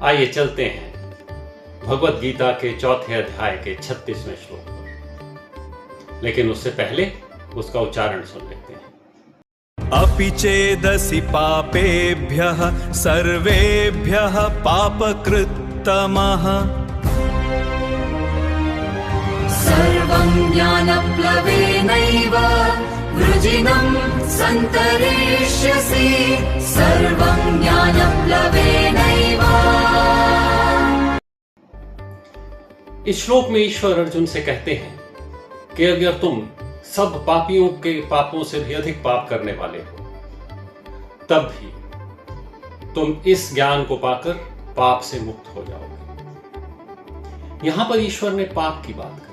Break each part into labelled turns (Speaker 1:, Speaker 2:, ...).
Speaker 1: आइए चलते हैं भगवत गीता के चौथे अध्याय के 36वें श्लोक पर, लेकिन उससे पहले उसका उच्चारण सुन लेते हैं।
Speaker 2: अपि चेदसि पापेभ्यः सर्वेभ्यः पापकृत्तमः
Speaker 3: सर्वं ज्ञानप्लवेनैव वृजिनं सन्तरिष्यसि सर्वं ज्ञानप्लवेनैव।
Speaker 1: इस श्लोक में ईश्वर अर्जुन से कहते हैं कि अगर तुम सब पापियों के पापों से भी अधिक पाप करने वाले हो, तब भी तुम इस ज्ञान को पाकर पाप से मुक्त हो जाओगे। यहां पर ईश्वर ने पाप की बात करी।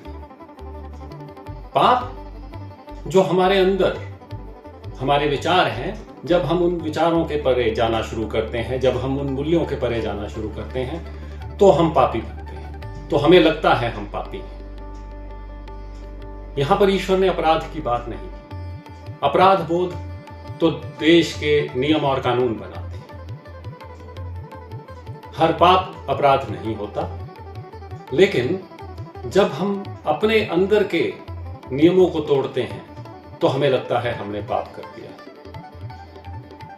Speaker 1: पाप जो हमारे अंदर हमारे विचार हैं, जब हम उन विचारों के परे जाना शुरू करते हैं, जब हम उन मूल्यों के परे जाना शुरू करते हैं, तो हम पापी बनते हैं, तो हमें लगता है हम पापी हैं। यहां पर ईश्वर ने अपराध की बात नहीं की। अपराध बोध तो देश के नियम और कानून बनाते हैं। हर पाप अपराध नहीं होता, लेकिन जब हम अपने अंदर के नियमों को तोड़ते हैं तो हमें लगता है हमने पाप कर दिया।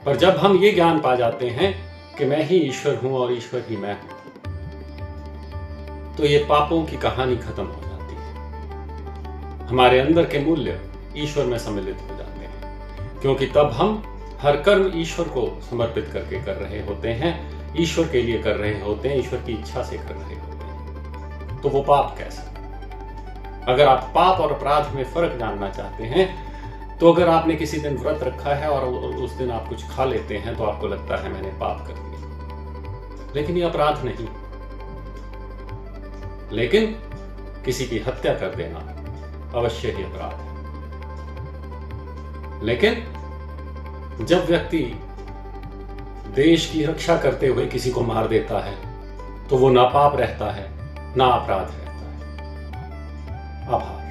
Speaker 1: पर जब हम ये ज्ञान पा जाते हैं कि मैं ही ईश्वर हूं और ईश्वर ही मैं हूं, तो ये पापों की कहानी खत्म हो जाती है। हमारे अंदर के मूल्य ईश्वर में सम्मिलित हो जाते हैं, क्योंकि तब हम हर कर्म ईश्वर को समर्पित करके कर रहे होते हैं, ईश्वर के लिए कर रहे होते हैं, ईश्वर की इच्छा से कर रहे होते हैं। तो वो पाप कैसा? अगर आप पाप और अपराध में फर्क जानना चाहते हैं, तो अगर आपने किसी दिन व्रत रखा है और उस दिन आप कुछ खा लेते हैं तो आपको लगता है मैंने पाप कर दिया, लेकिन ये अपराध नहीं। लेकिन किसी की हत्या कर देना अवश्य ही अपराध है। लेकिन जब व्यक्ति देश की रक्षा करते हुए किसी को मार देता है, तो वो ना पाप रहता है ना अपराध रहता है। आभार।